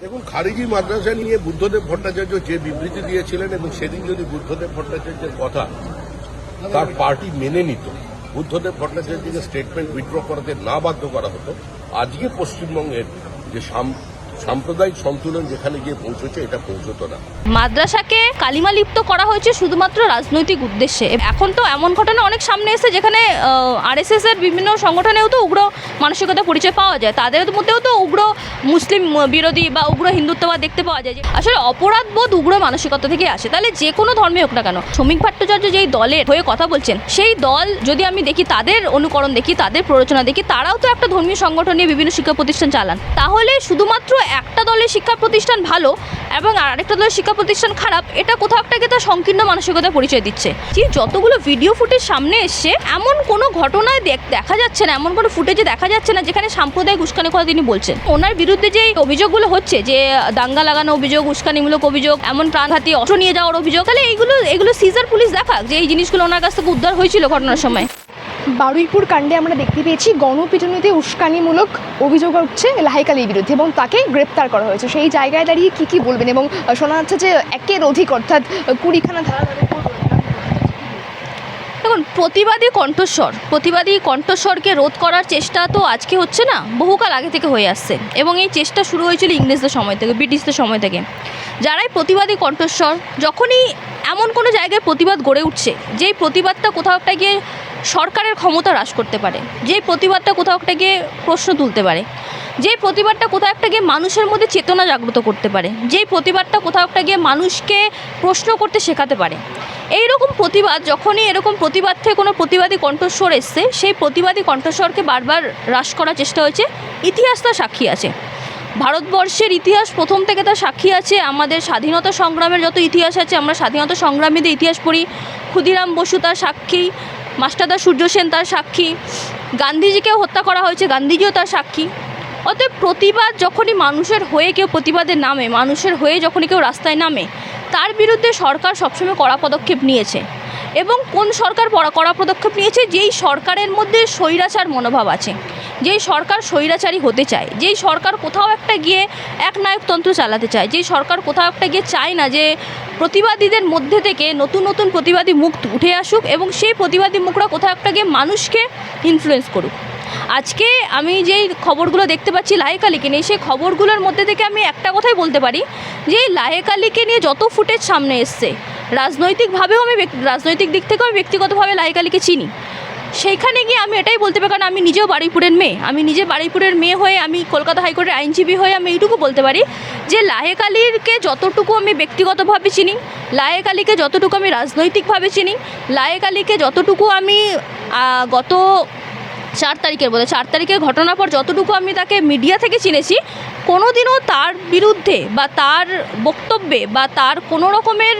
দেখুন, খারিজি মাদ্রাসা নিয়ে বুদ্ধদেব ভট্টাচার্য যে বিবৃতি দিয়েছিলেন এবং সেদিন যদি বুদ্ধদেব ভট্টাচার্যের কথা তার পার্টি মেনে নিত, বুদ্ধদেব ভট্টাচার্যকে স্টেটমেন্ট উইথড্র করাতে না বাধ্য করা হতো, আজকে পশ্চিমবঙ্গের যে সাম্প্রদায়িক সন্তুলন যেখানে গিয়ে পৌঁছেছে এটা পৌঁছতো না। মাদ্রাসাকে কালিমা লিপ্ত করা হয়েছে শুধুমাত্র রাজনৈতিক উদ্দেশ্যে। এখন তো এমন ঘটনা অনেক সামনে এসেছে যেখানে আরএসএস এর বিভিন্ন সংগঠনেও তো উগ্র মানসিকতা পরিচয় পাওয়া যায়, তাদের মধ্যেও তো উগ্র মুসলিম বিরোধী বা উগ্র হিন্দুত্ববাদ দেখতে পাওয়া যায়। যে আসলে অপরাধ বোধ উগ্র মানসিকতা থেকে আসে, তাহলে যে কোনো ধর্মে হোক না কেন। শ্রমিক ভট্টাচার্য যেই দলের হয়ে কথা বলছেন, সেই দল যদি আমি দেখি, তাদের অনুকরণ দেখি, তাদের প্ররোচনা দেখি, তারাও তো একটা ধর্মীয় সংগঠন নিয়ে বিভিন্ন শিক্ষা প্রতিষ্ঠান চালান। তাহলে শুধুমাত্র একটা দলের শিক্ষা প্রতিষ্ঠান ভালো এবং আরেকটা দলের শিক্ষা প্রতিষ্ঠান খারাপ, এটা কোথাও একটা তার সংকীর্ণ মানসিকতা পরিচয় দিচ্ছে। যে যতগুলো ভিডিও ফুটেজ সামনে এসছে, এমন কোনো ঘটনায় দেখা যাচ্ছে না, এমন কোনো ফুটেজে দেখা যাচ্ছে না যেখানে সাম্প্রদায়িক উস্কানির কথা তিনি বলছেন। ওনার বিরুদ্ধে যে অভিযোগগুলো হচ্ছে, যে দাঙ্গা লাগানো অভিযোগ, উস্কানিমূলক অভিযোগ, এমন প্রাণঘাতী অস্ত্র নিয়ে যাওয়ার অভিযোগ, তাহলে এগুলো সিজার পুলিশ দেখাক যে এই জিনিসগুলো ওনার কাছ থেকে উদ্ধার হয়েছিল ঘটনার সময়। বারুইপুর কাণ্ডে আমরা দেখতে পেয়েছি গণপিটুনিতে উস্কানিমূলক অভিযোগ উঠছে লাহেক আলীর বিরুদ্ধে এবং তাকে গ্রেপ্তার করা হয়েছে। সেই জায়গায় দাঁড়িয়ে কি বলবেন? এবং শোনা যাচ্ছে যে একের অধিক অর্থাৎ 20খানা ধারা। দেখুন, প্রতিবাদী কণ্ঠস্বরকে রোধ করার চেষ্টা তো আজকে হচ্ছে না, বহুকাল আগে থেকে হয়ে আসছে এবং এই চেষ্টা শুরু হয়েছিল ইংরেজদের সময় থেকে, ব্রিটিশদের সময় থেকে। যারাই প্রতিবাদী কণ্ঠস্বর, যখনই এমন কোনো জায়গায় প্রতিবাদ গড়ে উঠছে, যেই প্রতিবাদটা কোথাও একটা গিয়ে সরকারের ক্ষমতা হ্রাস করতে পারে, যেই প্রতিবাদটা কোথাও একটা গিয়ে প্রশ্ন তুলতে পারে, যেই প্রতিবাদটা কোথাও একটা গিয়ে মানুষের মধ্যে চেতনা জাগ্রত করতে পারে, যেই প্রতিবাদটা কোথাও একটা গিয়ে মানুষকে প্রশ্ন করতে শেখাতে পারে, এই রকম প্রতিবাদ যখনই এরকম প্রতিবাদ থেকে কোনো প্রতিবাদী কণ্ঠস্বর এসছে, সেই প্রতিবাদী কণ্ঠস্বরকে বারবার হ্রাস করার চেষ্টা হয়েছে। ইতিহাস তার সাক্ষী আছে, ভারতবর্ষের ইতিহাস প্রথম থেকে তার সাক্ষী আছে। আমাদের স্বাধীনতা সংগ্রামের যত ইতিহাস আছে, আমরা স্বাধীনতা সংগ্রামীদের ইতিহাস পড়ি, ক্ষুদিরাম বসু তার সাক্ষী, মাস্টারদা সূর্য সেন তার সাক্ষী, গান্ধীজিকেও হত্যা করা হয়েছে, গান্ধীজিও তার সাক্ষী। অতএব প্রতিবাদ যখনই মানুষের হয়ে কেউ প্রতিবাদে নামে, মানুষের হয়ে যখনই কেউ রাস্তায় নামে, তার বিরুদ্ধে সরকার সবসময় কড়া পদক্ষেপ নিয়েছে। এবং কোন সরকার কড়া পদক্ষেপ নিয়েছে? যেই সরকারের মধ্যে স্বৈরাচার মনোভাব আছে, যেই সরকার স্বৈরাচারী হতে চায়, যেই সরকার কোথাও একটা গিয়ে একনায়কতন্ত্র চালাতে চায়, যেই সরকার কোথাও একটা গিয়ে চায় না যে প্রতিবাদীদের মধ্যে থেকে নতুন নতুন প্রতিবাদী মুখ উঠে আসুক এবং সেই প্রতিবাদী মুখরা কোথাও একটা গিয়ে মানুষকে ইনফ্লুয়েন্স করুক। আজকে আমি যেই খবরগুলো দেখতে পাচ্ছি লাহেক আলীকে নিয়ে, সেই খবরগুলোর মধ্যে থেকে আমি একটা কথাই বলতে পারি যে এই লাহেক আলীকে নিয়ে যত ফুটেজ সামনে এসছে, রাজনৈতিকভাবেও আমি রাজনৈতিক দিক থেকেও আমি ব্যক্তিগতভাবে লাহেক আলীকে চিনি। সেইখানে গিয়ে আমি এটাই বলতে পারি, কারণ আমি নিজেও বারুইপুরের মেয়ে, আমি নিজে বারুইপুরের মেয়ে হয়ে আমি কলকাতা হাইকোর্টের আইনজীবী হয়ে আমি এইটুকু বলতে পারি যে লাহেক আলীকে যতটুকু আমি ব্যক্তিগতভাবে চিনি, লাহেক আলীকে যতটুকু আমি রাজনৈতিকভাবে চিনি, লাহেক আলীকে যতটুকু আমি গত 4 তারিখের ঘটনার পর যতটুকু আমি তাকে মিডিয়া থেকে চিনেছি, কোনোদিনও তার বিরুদ্ধে বা তার বক্তব্যে বা তার কোনো রকমের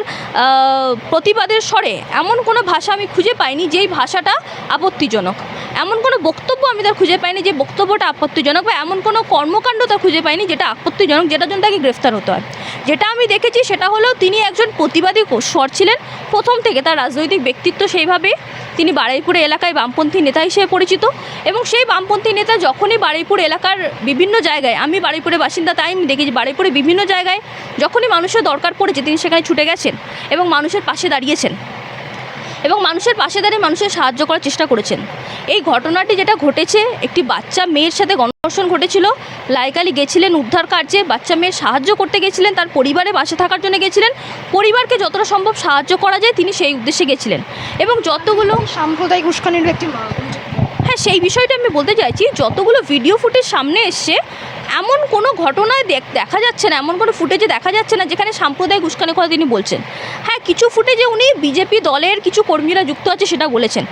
প্রতিবাদের স্বরে এমন কোনো ভাষা আমি খুঁজে পাইনি যেই ভাষাটা আপত্তিজনক, এমন কোনো বক্তব্য আমি তার খুঁজে পাইনি যে বক্তব্যটা আপত্তিজনক, বা এমন কোনো কর্মকাণ্ড তার খুঁজে পাইনি যেটা আপত্তিজনক, যেটার জন্য তাকে গ্রেফতার হতে হয়। যেটা আমি দেখেছি সেটা হলো তিনি একজন প্রতিবাদী স্বর ছিলেন প্রথম থেকে, তার রাজনৈতিক ব্যক্তিত্ব সেইভাবে, তিনি বারুইপুর এলাকায় বামপন্থী নেতা হিসেবে পরিচিত এবং সেই বামপন্থী নেতা যখনই বারুইপুর এলাকার বিভিন্ন জায়গায়, আমি বারুইপুরের বাসিন্দা তাই আমি দেখেছি, বারুইপুরে বিভিন্ন জায়গায় যখনই মানুষের দরকার পড়েছে তিনি সেখানে ছুটে গেছেন এবং মানুষের পাশে দাঁড়িয়েছেন এবং মানুষের পাশে দাঁড়িয়ে মানুষের সাহায্য করার চেষ্টা করেছেন। এই ঘটনাটি যেটা ঘটেছে, একটি বাচ্চা মেয়ের সাথে গণধর্ষণ ঘটেছিল, লাহেক আলী গেছিলেন উদ্ধার কার্যে, বাচ্চা মেয়ের সাহায্য করতে গেছিলেন, তার পরিবারে পাশে থাকার জন্য গেছিলেন, পরিবারকে যতটা সম্ভব সাহায্য করা যায় তিনি সেই উদ্দেশ্যে গেছিলেন এবং যতগুলো সাম্প্রদায়িক উস্কানির একটি, হ্যাঁ সেই বিষয়টা আমি বলতে চাইছি, যতগুলো ভিডিও ফুটেজ সামনে এসছে, এমন কোনো ঘটনায় দেখা যাচ্ছে না, এমন কোনো ফুটেজে দেখা যাচ্ছে না যেখানে সাম্প্রদায়িক উস্কানির কথা তিনি বলছেন। হ্যাঁ, কিছু ফুটেজে উনি বিজেপি দলের কিছু কর্মীরা যুক্ত আছে সেটা বলেছেন,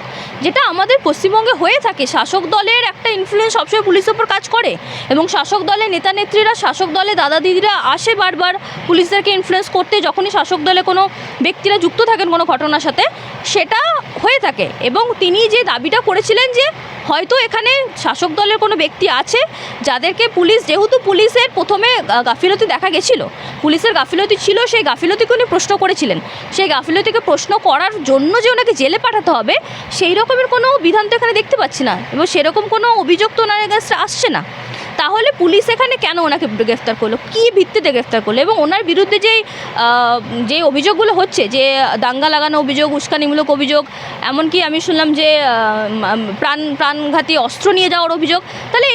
যেটা আমাদের পশ্চিমবঙ্গে হয়ে থাকে। শাসক দলের একটা ইনফ্লুয়েন্স সবসময় পুলিশের ওপর কাজ করে এবং শাসক দলের নেতা নেত্রীরা, শাসক দলের দাদা দিদিরা আসে বারবার পুলিশদেরকে ইনফ্লুয়েন্স করতে, যখনই শাসক দলে কোনো ব্যক্তিরা যুক্ত থাকেন কোনো ঘটনার সাথে, সেটা হয়ে থাকে। এবং তিনি যে দাবিটা করেছিলেন যে হয়তো এখানে শাসক দলের কোনো ব্যক্তি আছে যাদেরকে পুলিশ, যেহেতু পুলিশের প্রথমে গাফিলতি দেখা গেছিল, পুলিশের গাফিলতি ছিল, সেই গাফিলতিকে উনি প্রশ্ন করেছিলেন, সেই গাফিলতিকে প্রশ্ন করার জন্য যে ওনাকে জেলে পাঠাতে হবে সেই রকমের কোনো বিধান তো এখানে দেখতে পাচ্ছি না এবং সেরকম কোনো অভিযোগ তো ওনার কাছে আসছে না। তাহলে পুলিশ এখানে কেন ওনাকে গ্রেফতার করলো, কী ভিত্তিতে গ্রেফতার করলো? এবং ওনার বিরুদ্ধে যে অভিযোগগুলো হচ্ছে, যে দাঙ্গা লাগানো অভিযোগ, উস্কানিমূলক অভিযোগ, এমনকি আমি শুনলাম যে প্রাণঘাতী অস্ত্র নিয়ে যাওয়ার অভিযোগ, তাহলে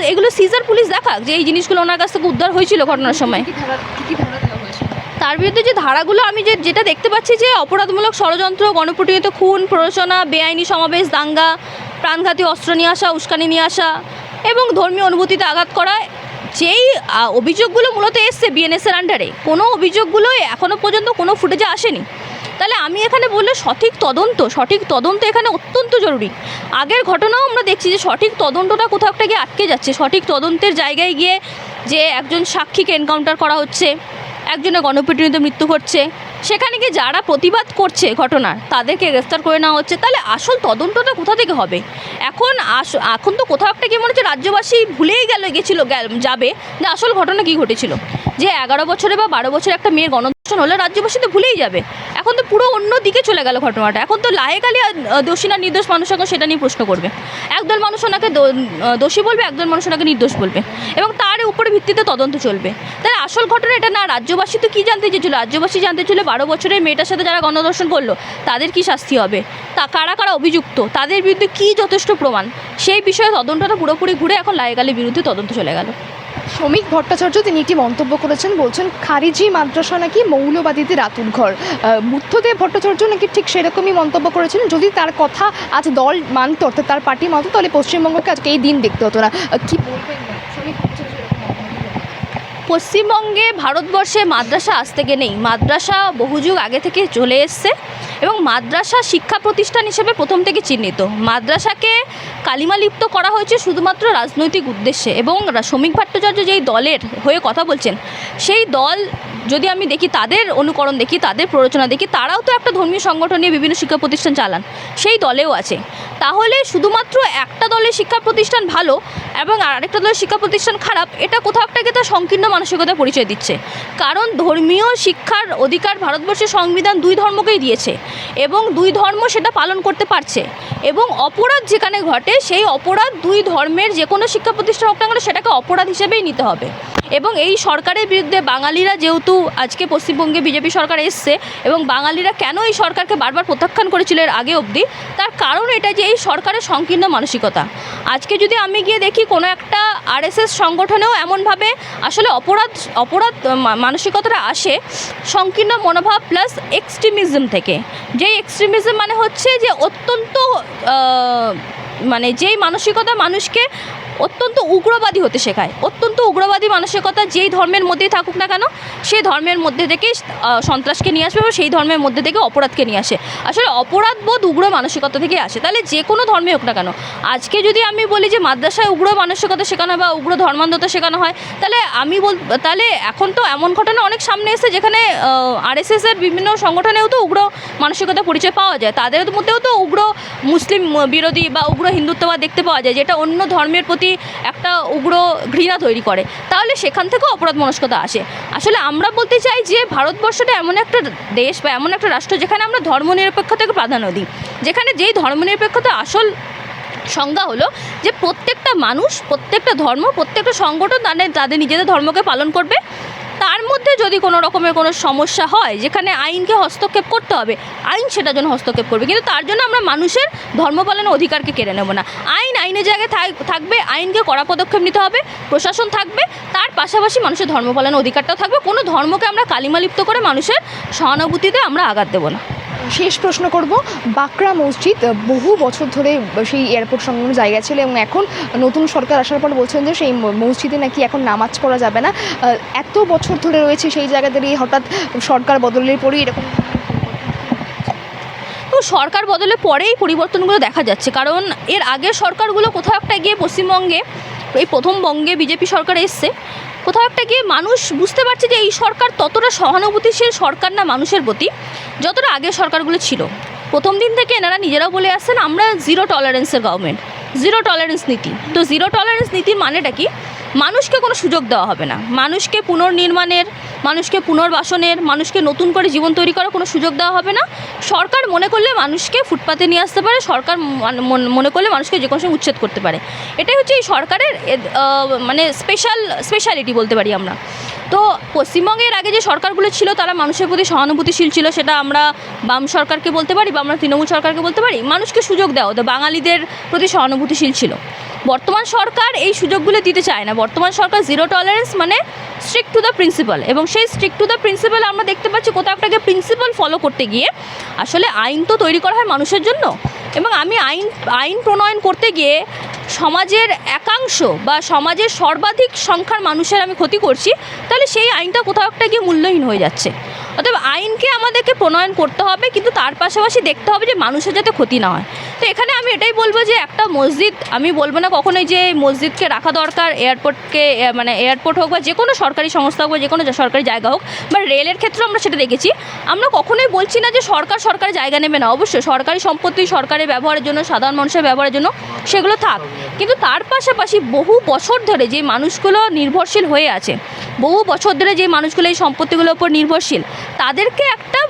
এগুলো সিজার পুলিশ দেখাক যে এই জিনিসগুলো ওনার কাছ থেকে উদ্ধার হয়েছিল ঘটনার সময়। তার বিরুদ্ধে যে ধারাগুলো আমি যেটা দেখতে পাচ্ছি, যে অপরাধমূলক ষড়যন্ত্র, গণপ্রতিনিধিত্ব, খুন, প্ররোচনা, বেআইনি সমাবেশ, দাঙ্গা, প্রাণঘাতী অস্ত্র নিয়ে আসা, উস্কানি নিয়ে আসা এবং ধর্মীয় অনুভূতিতে আঘাত করা, যেই অভিযোগগুলো মূলত এসছে বিএনএসের আন্ডারে, কোনো অভিযোগগুলো এখনও পর্যন্ত কোনো ফুটেজে আসেনি। তাহলে আমি এখানে বললে সঠিক তদন্ত এখানে অত্যন্ত জরুরি। আগের ঘটনাও আমরা দেখছি যে সঠিক তদন্তটা কোথাও একটা গিয়ে আটকে যাচ্ছে। সঠিক তদন্তের জায়গায় গিয়ে যে একজন সাক্ষীকে এনকাউন্টার করা হচ্ছে, একজনের গণপিটুনিতে মৃত্যু ঘটছে, সেখানে গিয়ে যারা প্রতিবাদ করছে ঘটনার তাদেরকে গ্রেফতার করে নেওয়া হচ্ছে। তাহলে আসল তদন্তটা কোথা থেকে হবে? এখন তো কোথাও একটা গিয়ে মনে হচ্ছে রাজ্যবাসী ভুলেই যাবে যে আসল ঘটনা কী ঘটেছিল। যে 11 বছরে বা 12 বছরে একটা মেয়ের গণধর্ষণ হলে রাজ্যবাসী তো ভুলেই যাবে। এখন তো পুরো অন্য দিকে চলে গেল ঘটনাটা। এখন তো লাহেকালি দোষী না নির্দোষ মানুষ এখন সেটা নিয়ে প্রশ্ন করবে। একদল মানুষ ওনাকে দোষী বলবে, একদল মানুষ ওনাকে নির্দোষ বলবে, এবং তার উপরে ভিত্তিতে তদন্ত চলবে। তাহলে আসল ঘটনা এটা না। রাজ্যবাসী তো কী জানতে চেয়েছিল? রাজ্যবাসী জানতে ছিল 12 বছরের মেয়েটার সাথে যারা গণধর্ষণ করলো তাদের কি শাস্তি হবে, তা কারা কারা অভিযুক্ত, তাদের বিরুদ্ধে কী যথেষ্ট প্রমাণ, সেই বিষয়ে তদন্তটা পুরোপুরি ঘুরে এখন লাহেকালির বিরুদ্ধে তদন্ত চলে গেল। শ্রমিক ভট্টাচার্য তিনি একটি মন্তব্য করেছেন, বলছেন খারিজি মাদ্রাসা নাকি মৌলবাদীদের আতুর ঘর। বুদ্ধদেব ভট্টাচার্য নাকি ঠিক সেরকমই মন্তব্য করেছিলেন, যদি তার কথা আজ দল মানত, অর্থাৎ তার পার্টি মানত, তাহলে পশ্চিমবঙ্গকে আজকে এই দিন দেখতে হতো না। কি বলবেন শ্রমিক ভট্টাচার্য? পশ্চিমবঙ্গে, ভারতবর্ষে মাদ্রাসা আজ থেকে নেই। মাদ্রাসা বহু যুগ আগে থেকে চলে এসছে এবং মাদ্রাসা শিক্ষা প্রতিষ্ঠান হিসেবে প্রথম থেকে চিহ্নিত। মাদ্রাসাকে কালিমালিপ্ত করা হয়েছে শুধুমাত্র রাজনৈতিক উদ্দেশ্যে। এবং শ্রমিক ভট্টাচার্য যেই দলের হয়ে কথা বলছেন, সেই দল যদি আমি দেখি, তাদের অনুকরণ দেখি, তাদের প্ররোচনা দেখি, তারাও তো একটা ধর্মীয় সংগঠন নিয়ে বিভিন্ন শিক্ষা প্রতিষ্ঠান চালান, সেই দলেও আছে। তাহলে শুধুমাত্র একটা দলের শিক্ষা প্রতিষ্ঠান ভালো এবং আরেকটা দলের শিক্ষা প্রতিষ্ঠান খারাপ, এটা কোথাও একটা তার সংকীর্ণ মানসিকতা পরিচয় দিচ্ছে। কারণ ধর্মীয় শিক্ষার অধিকার ভারতবর্ষের সংবিধান দুই ধর্মকেই দিয়েছে এবং দুই ধর্ম সেটা পালন করতে পারছে। এবং অপরাধ যেখানে ঘটে, সেই অপরাধ দুই ধর্মের যে কোনো শিক্ষা প্রতিষ্ঠান হোক না কেন সেটাকে অপরাধ হিসেবেই নিতে হবে। এবং এই সরকারের বিরুদ্ধে বাঙালিরা, যেহেতু আজকে পশ্চিমবঙ্গে বিজেপি সরকার এসছে এবং বাঙালিরা কেন এই সরকারকে বারবার প্রত্যাখ্যান করেছিল এর আগে অবধি, তার কারণ এটা যে এই সরকারের সংকীর্ণ মানসিকতা। আজকে যদি আমি গিয়ে দেখি কোনো একটা আরএসএস সংগঠনেও এমনভাবে আসলে অপরাধ মানসিকতাটা আসে সংকীর্ণ মনোভাব প্লাস এক্সট্রিমিজম থেকে। যেই এক্সট্রিমিজম মানে হচ্ছে যে অত্যন্ত মানে যেই মানসিকতা মানুষকে অত্যন্ত উগ্রবাদী হতে শেখায়। অত্যন্ত উগ্রবাদী মানসিকতা যেই ধর্মের মধ্যেই থাকুক না কেন, সেই ধর্মের মধ্যে থেকেই সন্ত্রাসকে নিয়ে আসবে এবং সেই ধর্মের মধ্যে থেকে অপরাধকে নিয়ে আসে। আসলে অপরাধবোধ উগ্র মানসিকতা থেকে আসে। তাহলে যে কোনো ধর্মে হোক না কেন, আজকে যদি আমি বলি যে মাদ্রাসায় উগ্র মানসিকতা শেখানো বা উগ্র ধর্মান্ধতা শেখানো হয়, তাহলে এখন তো এমন ঘটনা অনেক সামনে এসে যেখানে আরএসএসের বিভিন্ন সংগঠনেও তো উগ্র মানসিকতা পরিচয় পাওয়া যায়। তাদের মধ্যেও তো উগ্র মুসলিম বিরোধী বা উগ্র হিন্দুত্ববাদ দেখতে পাওয়া যায়, যেটা অন্য ধর্মের প্রতি একটা উগ্র ঘৃণা তৈরি করে। তাহলে সেখান থেকেও অপরাধ মনস্কতা আসে। আসলে আমরা বলতে চাই যে ভারতবর্ষটা এমন একটা দেশ বা এমন একটা রাষ্ট্র যেখানে আমরা ধর্মনিরপেক্ষতাকে প্রাধান্য দিই, যেখানে যেই ধর্মনিরপেক্ষতা আসল সংজ্ঞা হলো যে প্রত্যেকটা মানুষ, প্রত্যেকটা ধর্ম, প্রত্যেকটা সংগঠন তাদের নিজেদের ধর্মকে পালন করবে। তার মধ্যে যদি কোনো রকমের কোনো সমস্যা হয় যেখানে আইনকে হস্তক্ষেপ করতে হবে, আইন সেটার জন্য হস্তক্ষেপ করবে, কিন্তু তার জন্য আমরা মানুষের ধর্ম পালনের অধিকারকে কেড়ে নেব না। আইনের জায়গায় থাকবে, আইনকে কড়া পদক্ষেপ নিতে হবে, প্রশাসন থাকবে, তার পাশাপাশি মানুষের ধর্ম পালনের অধিকারটাও থাকবে। কোনো ধর্মকে আমরা কালিমালিপ্ত করে মানুষের সহানুভূতিতে আমরা আঘাত দেবো না। শেষ প্রশ্ন করব, বাকরা মসজিদ বহু বছর ধরে সেই এয়ারপোর্ট সংলগ্ন জায়গা ছিল এবং এখন নতুন সরকার আসার পর বলছেন যে সেই মসজিদে নাকি এখন নামাজ পড়া যাবে না। এত বছর ধরে রয়েছে সেই জায়গা দাঁড়িয়ে হঠাৎ সরকার বদলের পরই এরকম। তো সরকার বদলের পরেই পরিবর্তনগুলো দেখা যাচ্ছে, কারণ এর আগের সরকারগুলো কোথাও একটা গিয়ে পশ্চিমবঙ্গে, এই প্রথম বঙ্গে বিজেপি সরকার এসছে, কোথাও একটা গিয়ে মানুষ বুঝতে পারছে যে এই সরকার ততটা সহানুভূতিশীল সরকার না মানুষের প্রতি যতটা আগের সরকারগুলো ছিল। প্রথম দিন থেকে এনারা নিজেরাও বলে আসছেন আমরা জিরো টলারেন্সের গভর্নমেন্ট, জিরো টলারেন্স নীতি। তো জিরো টলারেন্স নীতির মানেটা কি? মানুষকে কোনো সুযোগ দেওয়া হবে না, মানুষকে পুনর্নির্মাণের মানুষকে পুনর্বাসনের, মানুষকে নতুন করে জীবন তৈরি করার কোনো সুযোগ দেওয়া হবে না। সরকার মনে করলে মানুষকে ফুটপাতে নিয়ে আসতে পারে, সরকার মনে করলে মানুষকে যে কোনো সময় উচ্ছেদ করতে পারে। এটাই হচ্ছে এই সরকারের মানে স্পেশালিটি বলতে পারি আমরা। তো পশ্চিমবঙ্গের আগে যে সরকারগুলো ছিল তারা মানুষের প্রতি সহানুভূতিশীল ছিল, সেটা আমরা বাম সরকারকে বলতে পারি বা আমরা তৃণমূল সরকারকে বলতে পারি। মানুষকে সুযোগ দেওয়া হতো, বাঙালিদের প্রতি সহানুভূতিশীল ছিল। বর্তমান সরকার এই সুযোগগুলো দিতে চায় না। বর্তমান সরকার জিরো টলারেন্স, মানে স্ট্রিক্ট টু দ্য প্রিন্সিপাল, এবং সেই স্ট্রিক্ট টু দ্য প্রিন্সিপাল আমরা দেখতে পাচ্ছি কোথাও একটাকে প্রিন্সিপাল ফলো করতে গিয়ে আসলে আইন তো তৈরি করা হয় মানুষের জন্য, এবং আমি আইন প্রণয়ন করতে গিয়ে সমাজের একাংশ বা সমাজের সর্বাধিক সংখ্যার মানুষের আমি ক্ষতি করছি, তাহলে সেই আইনটা কোথাও একটা গিয়ে মূল্যহীন হয়ে যাচ্ছে। অতএব আইনকে আমাদেরকে প্রণয়ন করতে হবে, কিন্তু তার পাশাপাশি দেখতে হবে যে মানুষের যাতে ক্ষতি না হয়। তো এখানে আমি এটাই বলবো যে একটা মসজিদ, আমি বলবো না কখনোই যে মসজিদকে রাখা দরকার, এয়ারপোর্টকে মানে এয়ারপোর্ট হোক বা যে কোনো সরকারি সংস্থা হোক বা যে কোনো সরকারি জায়গা হোক, বা রেলের ক্ষেত্রেও আমরা সেটা দেখেছি। আমরা কখনোই বলছি না যে সরকারি জায়গা নেবে না, অবশ্যই সরকারি সম্পত্তি সরকারের ব্যবহারের জন্য, সাধারণ মানুষের ব্যবহারের জন্য সেগুলো থাক, কিন্তু তার পাশাপাশি বহু বছর ধরে যে মানুষগুলো নির্ভরশীল হয়ে আছে, বহু বছর ধরে যে মানুষগুলো এই সম্পত্তিগুলোর উপর নির্ভরশীল, তাদেরকে একটা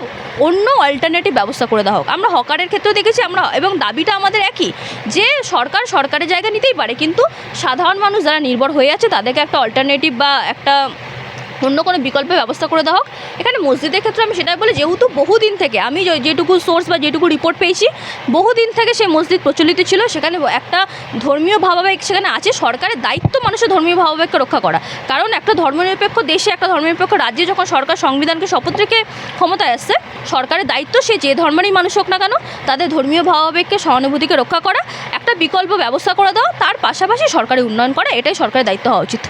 অন্য অল্টারনেটিভ ব্যবস্থা করে দেওয়া হোক। আমরা হকারের ক্ষেত্রেও দেখেছি, আমরা এবং দাবিটা আমাদের একই, যে সরকারের জায়গা নিতেই পারে, কিন্তু সাধারণ মানুষ যারা নির্ভর হয়ে আছে তাদেরকে একটা অল্টারনেটিভ বা একটা অন্য কোনো বিকল্পের ব্যবস্থা করে দেওয়া হোক। এখানে মসজিদের ক্ষেত্রে আমি সেটাই বলি, যেহেতু বহুদিন থেকে আমি যেটুকু সোর্স বা যেটুকু রিপোর্ট পেয়েছি, বহুদিন থেকে সেই মসজিদ প্রচলিত ছিল, সেখানে একটা ধর্মীয় ভাবাবেগ সেখানে আছে। সরকারের দায়িত্ব মানুষের ধর্মীয় ভাবাবেগকে রক্ষা করা, কারণ একটা ধর্মনিরপেক্ষ দেশে, একটা ধর্মনিরপেক্ষ রাজ্যে যখন সরকার সংবিধানকে শপথ রেখে ক্ষমতায় আসছে, সরকারের দায়িত্ব সে যে ধর্মেরই মানুষ হোক না কেন তাদের ধর্মীয় ভাবাবেগকে, সহানুভূতিকে রক্ষা করা, একটা বিকল্প ব্যবস্থা করে দেওয়া, তার পাশাপাশি সরকারি উন্নয়ন করা, এটাই সরকারের দায়িত্ব হওয়া উচিত।